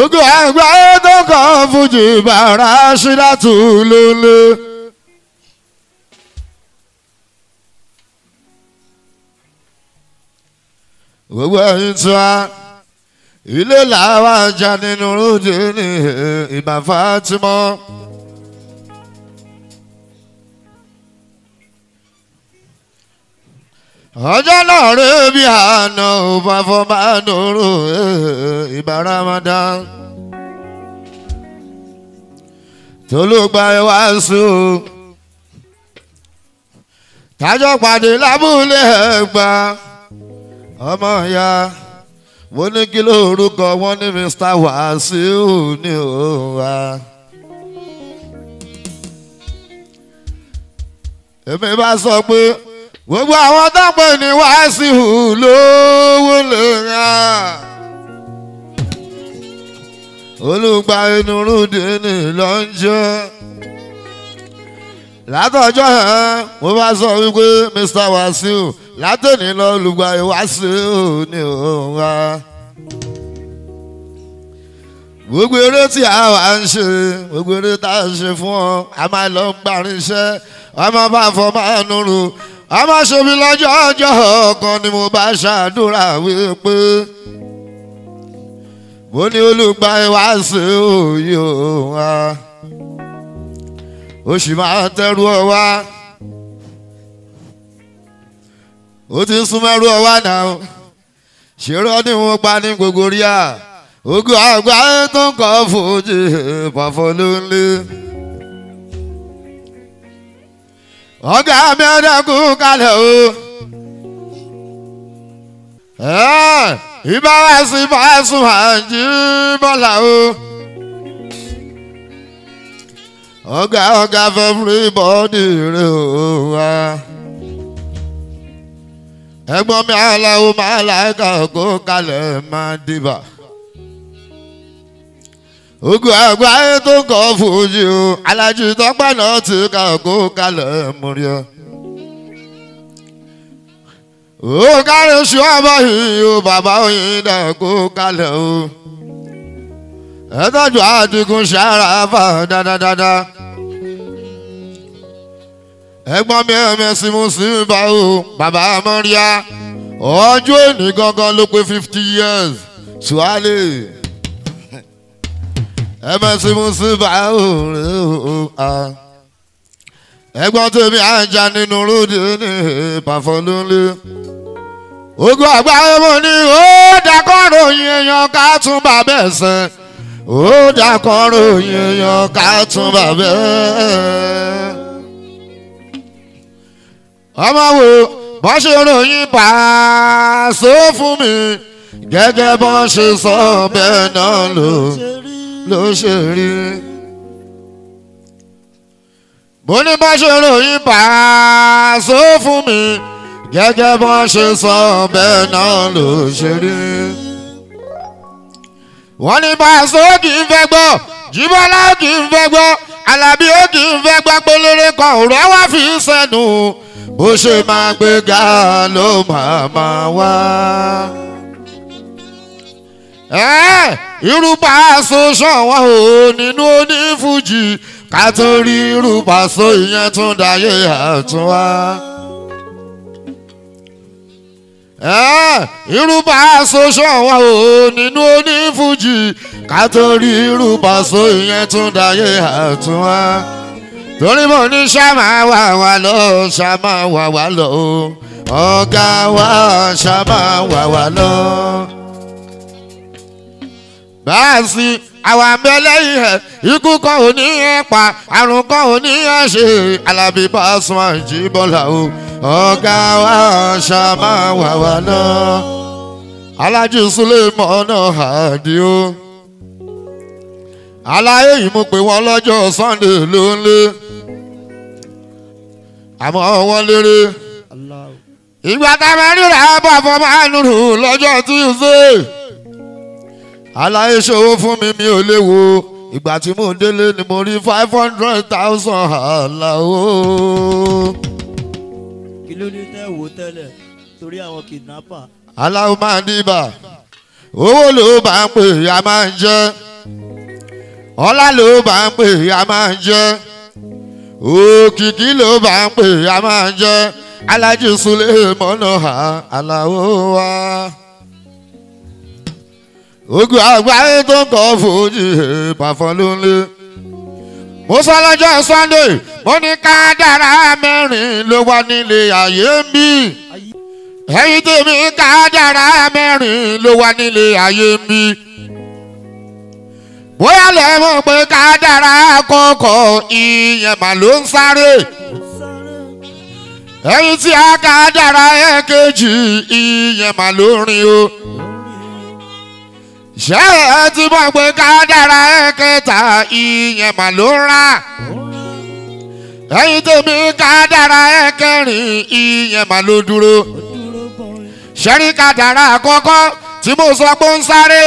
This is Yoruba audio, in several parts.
ogun àgbáyé tó kàn fújì bàrà ṣídàtú lólè. gbogbo ẹ̀yin tí wá ilé làwọn ajá nínú ròde ní ìbà Fátímọ̀. ọjọ́ náà rẹ̀ bí àná òbá fọmá nùrù ìbà Ramadan. tolúgba ìwàásù tájọ́ pàdé lábúlé Ẹ̀gbá. ọmọ ìyá wọ́n ní kí lórúkọ wọn ní Mr. Wasiu ní òwà. èmi bá sọ pé gbogbo àwọn tó pè ní Wasiu lówó lè ra. olùgbà inú rúdì ní lọ́njẹ́. látọjọ́ yẹn mo bá sọ wípé Mr. Wasiu látòní lọ olùgbà Wasiu ní òwà. gbogbo eré tí a wà ń ṣe gbogbo eré tá a ṣe fún ọ a máa lọ gbàrin iṣẹ́ a máa bá fọ máa nùrù a máa ṣe mi lọ́jọ́ ọjọ́ kan ni mo bá ṣàdúrà wípé mo ní olùgbà Wasiu yóò wá ó sì máa tẹrù ọ wá ó ti ń súnmọ́rú ọ wá náà ṣèrọ ni wọ́n pa ní gbogbo rí à ogun àgbáyé tó ń kọ́ fòjì pàfọ́ ló ń lé. ọ̀gá mi ọ̀dẹ́kùn kalẹ̀ o. ìbára sí fásùn àjí bọ́là o. ọ̀gá fẹ́ everybody rẹ̀ o wa. ẹ̀gbọ́n mi aláwo máa láìka kó kalẹ̀ máa dìbà. ogun àgbáyé tó kọ́ fòjì o alájí tọ́pẹ́ náà ti kà kó kalẹ̀ múrí ọ. ó kárí oṣù ọmọ yìí o bàbá oyin dà kó kalẹ̀ o. ẹ tọ́jú àdìgún ṣàràfà dáadáa. ẹ̀gbọ́n mi ẹ̀mẹ́sì mùsùlùmí bá o bàbá mọ́ríà ọjọ́ èní gangan ló pé 50 years ṣùwálé. ẹ̀mẹ́sì mùsùlùmí bá o ẹ̀gbọ́n tèmi àjà nínú ròdì ní pàfọ́lólé. ogun àgbáyé mo ní ó dákọ́rọ̀ yín èèyàn ká tún bàbá ẹ̀sẹ̀ ó dákọ́rọ̀ yín èèyàn ká tún bàbá ẹ̀. ọmọ wo bọ́n ṣe ròyìn Pàṣọ fún mi gẹ́gẹ́ bọ́n ṣe sọ bẹ́ẹ̀ náà ló ṣe rí. mo ní bọ́n ṣe ròyìn Pàṣọ fún mi gẹ́gẹ́ bọ́n ṣe sọ bẹ́ẹ̀ náà ló ṣe rí. wọ́n ní Pàṣọ kì í fẹ́ gbọ́ Jíbọ́lá kì í fẹ́ gbọ́ Àlàbí ó kì í fẹ́ gbọ́ pélére kan ọ̀rọ̀ wá fi sẹ́nu bó ṣe máa gbéga ló máa wá. irú Pàṣọ ṣọ̀wọ́n o nínú onífújì ká tó rí irú Pàṣọ ìyẹn tún dáyé àtúnwá. irú Pàṣọ ṣọ̀wọ́n o nínú onífújì ká tó rí irú Pàṣọ ìyẹn tún dáyé àtúnwá. torí mo ní ṣàmà wà wá lọ ṣàmà wà wá lọ ọ̀gá wa ṣàmà wà wá lọ. báàsì àwọn àmẹ́lẹ́yìn ẹ̀ ikú kan ò ní ẹ̀ pa àrùn kan ò ní ẹ̀ ṣe Alábí Pasuma Jíbọ́lá o ọ̀gá wa ṣàmà wà wá lọ. Alájí Sulemana Àdìó aláyé yìí mo pè wọ́n lọ́jọ́ Sunday ló ń lé àmọ́ wọ́n lérè. ìgbà tá a máa ríra bọ̀ fọ́ máa nùrù lọ́jọ́ Tuesday. aláyé ṣòwò fún mi ò léwo ìgbà tí mò ń délé ni mo rí 500,000 aláwo. kí ló ní tẹ́ wò tẹ́lẹ̀ torí àwọn kidnapper. aláwo máa dìbà owó ló bá ń pè a máa ń jẹ ọlá ló bá ń pè a máa ń jẹ òkìkí ló bá ń pè a máa ń jẹ Aláàjì Sulemona Alao wa ogun àgbáyé tó ń kọ́ fòjì pàfọ́ ló ń lé. Mo sọ lọ́jọ́ Sunday mo ní kádàrá mẹ́rin ló wà nílé ayé ń bí ẹ̀yin tèmi kádàrá mẹ́rin ló wà nílé ayé ń bí bóyá lẹ mọ̀ pé kádàrá àkọ́kọ́ ìyẹn mà ló ń sáré ẹ̀yin tí a kádàrá ẹ̀kejì ìyẹn mà ló rìn o ṣé ẹ ti mọ̀ pé kádàrá ẹ̀kẹta ìyẹn mà ló ń rà ẹ̀yin tèmi kádàrá ẹ̀kẹrin ìyẹn mà ló dúró ṣẹ́rí kádàrá àkọ́kọ́ tí mo sọ pé ń sáré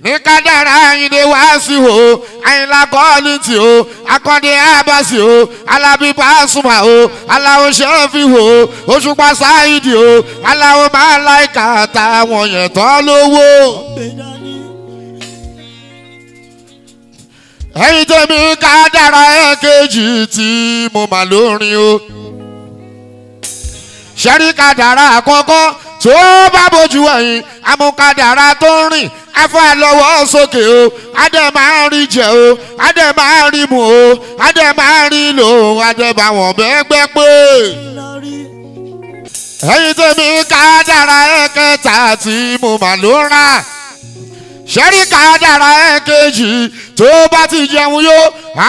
ní kádàrá Àyìndé Wasiu o Àyìnlá Quality o Akande Abbas o Alábí Pasuma o Alao Sefiu o Òṣùpá Saidi o Alao Malaika táwọn yẹn tán lówó. ẹ̀yin tèmi kádàrá ẹ̀kejì tí mo mà lórin o ṣẹ́rí kádàrá àkọ́kọ́ tó bá bójú ẹ̀yìn amúkádàrá tó ń rìn afọ àlọ́wọ́ sókè o adé máa ń rí jẹ o adé máa ń rí mu o adé máa ń rí lò ó adé bá wọn bẹ́gbẹ́ pé. ẹ̀yin tèmi kádàrá ẹ̀kẹta tí mo mà ló ń rà ṣẹ́rí kádàrá ẹ̀kejì tó bá ti jẹun yó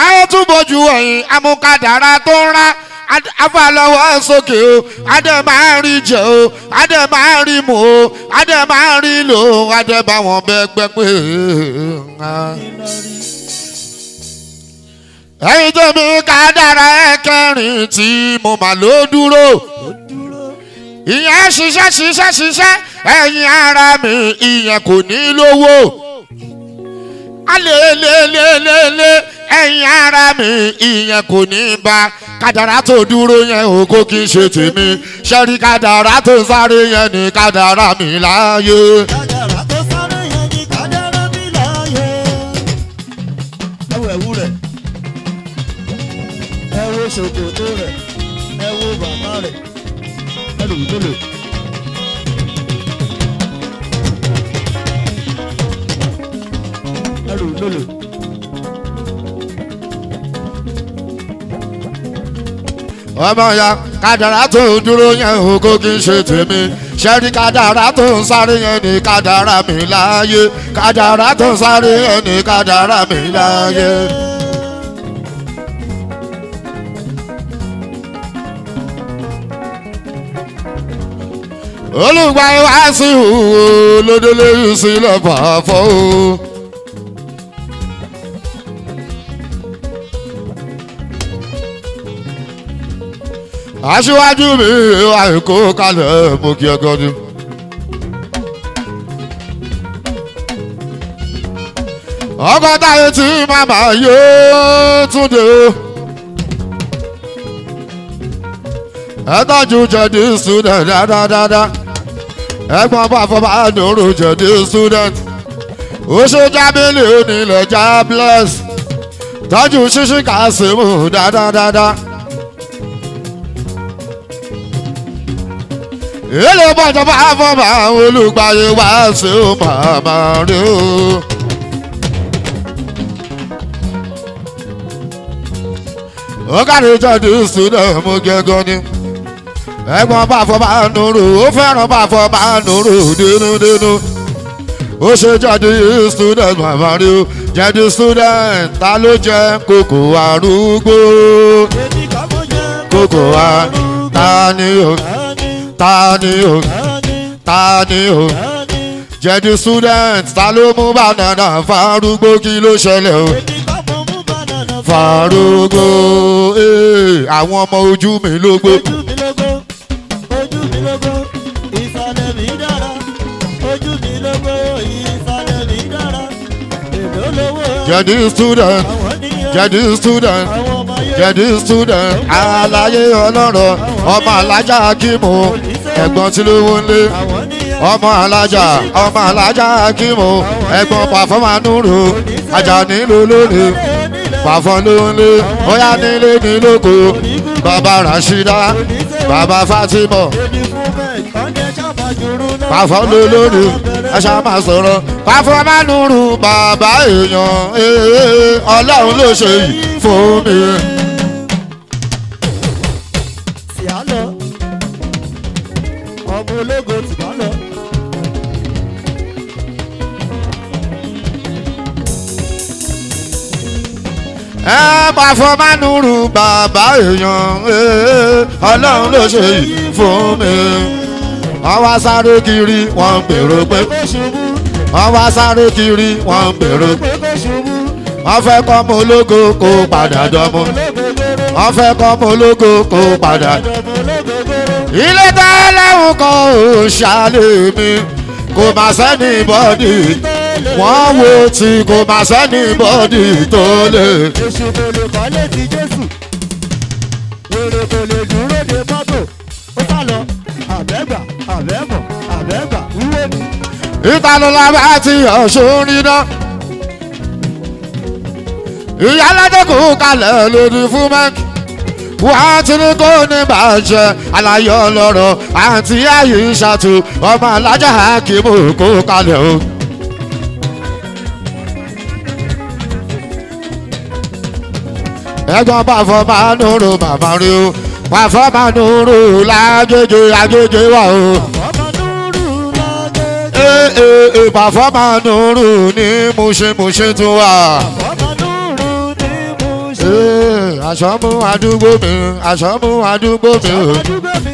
àwọn tún bójú ẹ̀yìn amúkádàrá tó ń rà afálọ́wọ́ sókè o adé máa ń rí jẹ o adé máa ń rí mu o adé máa ń rí lò ó adé bá wọn bẹ́gbẹ́ pé. ẹ̀yin tèmi kádàrá ẹ̀kẹrin tí mo mà ló dúró ìyẹn ṣiṣẹ́ ẹ̀yin ara mi ìyẹn kò ní lówó alelelelele ẹ̀yin ara mi ìyẹn kò ní bá kádàrá tó dúró yẹn o kò kí n ṣe tèmi ṣẹ́rí kádàrá tó sáré yẹn ni kádàrá mi láàyè. kádàrá tó sáré yẹn ni kádàrá mi láàyè. ẹ wo ẹ̀wù rẹ̀ ẹ wo ṣòkòtò rẹ̀ ẹ wo bàbá rẹ̀ ẹ lò wúlò lò. ẹ lò wúlò lò. ọmọ ya kádàrá tó dúró yẹn o kò kí n ṣe tèmi ṣẹ́rí kádàrá tó ń sáré yẹn ni kádàrá mi láàyè kádàrá tó ń sáré yẹn ni kádàrá mi láàyè. olùgbà Wasiu lódélé yìí sílẹ̀ fàáfọ́ o. aṣíwájú mi àìkó kalẹ̀ mo kí ẹ gọ́dún. ọkọ̀ táyé tí màmá yóò túnde o. ẹ tọ́jú jẹ̀dí student dáadáa. ẹ̀gbọ́n bá fọba nùrù jẹ̀dí student. ó ṣe jábìlì onílẹ̀ já bless. tọ́jú ṣíṣí Kasimu dáadáa. èlé bọ́jọ́ bá fọ́mà olùgbàyè Wasiu màmá rí o. ó kárí jẹ́dí student mú gẹ́gọ́ ni. ẹ̀gbọ́n bá fọ́mà nùrù ó fẹ́ràn bá fọ́mà nùrù dínúdínú. ó ṣe jẹ́dí student màmá rí o. jẹ́dí student ta ló jẹ́ kókó arúgbó. kókó arúgbó ta ni o. Tani o jẹ́dí student ta ló mú banana Fárúgbó kí ló ṣẹlẹ̀ o. Fárúgbó àwọn ọmọ ojú mi lógbó. ojú mi lógbó ìsàlẹ̀ mi dára ojú mi lógbó ìsàlẹ̀ mi dára èlò lówó. jẹ́dí student jẹ́dí student jẹ́dí student aláyé ọlọ́rọ̀ ọmọ alájà Akímù ẹ̀gbọ́n tí ló wọ́n lé ọmọ alájà kímo ẹ̀gbọ́n pàfọ́mà nùrù ajá nílò lónìí pàfọ́ lónìí bóyá nílé ní lóko bàbá Rashida bàbá Fatima pàfọ́ lónìí ẹ̀ṣá máa sọ̀rọ̀ pàfọ́mà nùrù bàbá èèyàn ọlọ́run ló ṣe yìí fún mi. ọmọ ológo ti bá lọ. Pàfọ́mà nùrù bàbá èèyàn ọlọ́run ló ṣe yìí fún mi. Wọ́n wá sáré kiri wọ́n ń gbèrò pé wọ́n wá sáré kiri wọ́n ń gbèrò pé wọ́n fẹ́ kọ́ ọmọ ológo kó padà dọ́mọ wọ́n fẹ́ kọ́ ọmọ ológo kó padà ilé tá lẹ́hùn kan ò ṣàlẹ̀ mi kò má sẹ́ni bọ́dì wọ́n wo tí kò má sẹ́ni bọ́dì tó lè. èṣù kò lè kọ́lé ti Jésù èrè kò lè dúró de mọ́tò ó sá lọ àbẹ́gbà wúwo ni. ìta ló la bá ti ọ̀ṣun rí náà ìyá alájọkù kalẹ̀ lórí fún mẹ́kì wọ́n ti ní kó ní bàjẹ́ àlàyé ọlọ́rọ̀ àǹtí ayé ṣàtú ọmọ alájà Hakimu kó kalẹ̀ o. ẹ̀gbọ́n Pàfọ́mà nùrù bàbá rí o Pàfọ́mà nùrù lágége wà o. Pàfọ́mà nùrù ní Mùṣín tún wà. Àṣọ́mú àdúgbò mi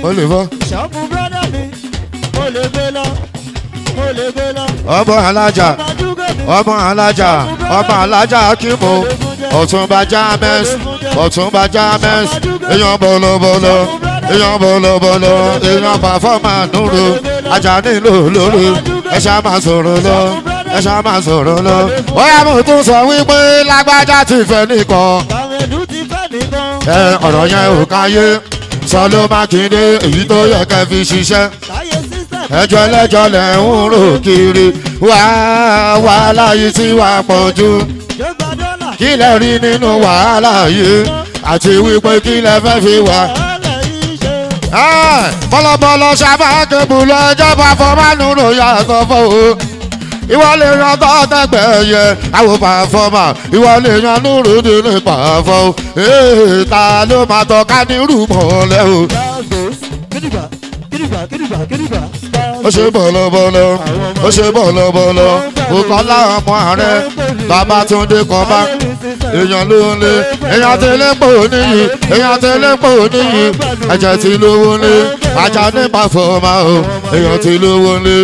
mo lè fọ́. ṣọ́ọ̀bù brọ́dà mi mo lè gbé lọ. ọmọ alájà Hakimu Ọ̀túnba James èèyàn bọ̀lọ̀bọ̀lọ̀ èèyàn Pàfọ́mà nùrù ajá nílò lórí ẹ̀ṣá máa sọ̀rọ̀ lọ. ó yá mo tún sọ wípé lágbájá ti fẹ́ nìkan. ọ̀rọ̀ yẹn ò káyé Sọló Mákindé èyí tó yẹ kẹ́ fi ṣiṣẹ́ ẹjọ́ ẹlẹ́jọ́ lẹ̀ ń rò kiri wàhálà yìí tí wà pọ̀ jù kí lẹ rí nínú wàhálà yìí àti wípé kí lẹ fẹ́ fi wà. bọ́lọ́bọ́lọ́ sábà kébù lọ́jọ́ Pàfọ́mà nùrù yàtọ̀ fún o. ìwọ lè yan tó tẹgbẹ́ yẹ àwọn Pàfọ́mà ìwọ lè yan nùrù nílé Pàfọ́ ta ló máa tọ́ ká nírú mọ́lẹ́ o. ó ṣe bọ̀lọ̀bọ̀lọ̀ Bùkọ́lá ọmọ ààrẹ Babátúndé kan bá èèyàn ló ń lé èèyàn tẹ́lẹ̀ pò níyì ẹ̀jẹ̀ tí lówó lé ajá ní Pàfọ́mà o èèyàn tí lówó lé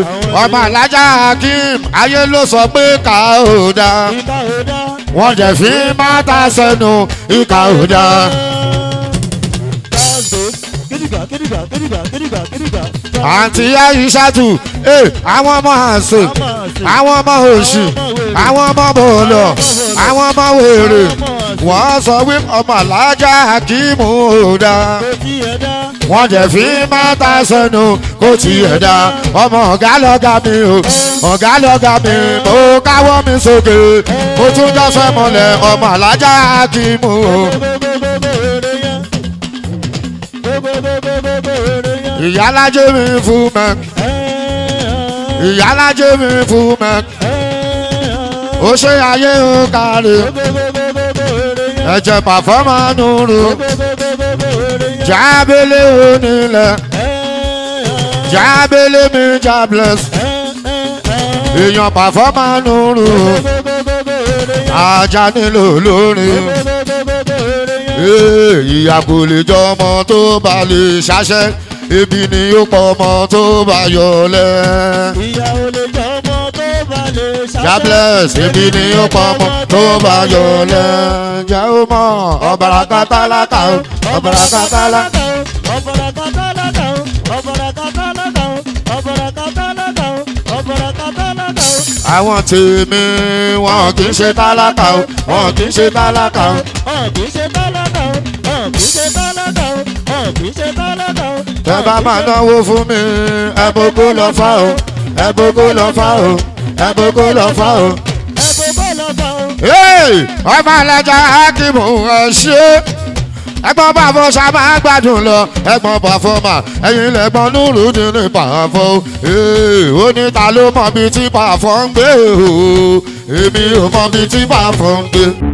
ọmọ alájà Hakim ayé ló sọ pé ká ò dáa wọ́n jẹ́ fi máta sẹ́nu ìka ò dáa. àǹtí Aishatu àwọn ọmọ àṣẹ àwọn ọmọ òṣì àwọn ọmọ bọ̀ọ̀lọ̀ àwọn ọmọ wèrè wọ́n sọ wí ọmọ alájà Hakimu ò dáa wọ́n jẹ́ fi máta sẹ́nu kó tiẹ̀ dá ọmọ ọ̀gá lọ́gá mi o ọ̀gá lọ́gá mi mo káwọ́ mi sókè mo tún jọ́sẹ̀ mọ́lẹ̀ ọmọ alájà Hakimu o. ìyálájẹ́ mi fún mẹ́k ìyálájẹ́ mi fún mẹ́k ó ṣe ayé ó kárí ẹ̀jẹ̀ Pàfọ́mà nùrù jábélé onílẹ̀ jábélé mi jables èèyàn Pàfọ́mà nùrù ajá nílò lórí ìyá kò lè jọ ọmọ tó bá lè ṣaṣẹ́ ebi ni yóò pọ̀ ọmọ tó bá yọlẹ̀. ìyá ò lè jọ ọmọ tó bá lè ṣaṣẹ́. Jables ebi ni yóò pọ̀ ọmọ tó bá yọlẹ̀. jẹ́ ó mọ̀ ọ̀bàràkà tálákà o ọ̀bàràkà tálákà o ọ̀bàràkà tálákà o ọ̀bàràkà tálákà o ọ̀bàràkà tálákà o ọ̀bàràkà tálákà o. àwọn tèmi wọn kì í ṣe tálákà o wọn kì í ṣe tálákà o. wọn kì í ṣe tálákà o wọn kì í ṣe tálákà o wọn kì í ṣe tálákà o. tẹ́ bá máa náwó fún mi ẹ gbogbo lọ fà o ẹ̀bùkún lọ fà o ẹ̀bùkún lọ fà o. ẹ̀bùkún lọ fà o. ọmọ alájà Hakimu ẹ ṣe ẹ̀gbọ́n bàfọ sábà gbádùn lọ ẹ̀gbọ́n bàfọmà ẹ̀yin lẹ̀gbọ́n Nurudeen ní bàfọ ó ní ta ló mọ bí tí bàfọ ń gbé o èmi ò mọ bí tí bàfọ ń gbé.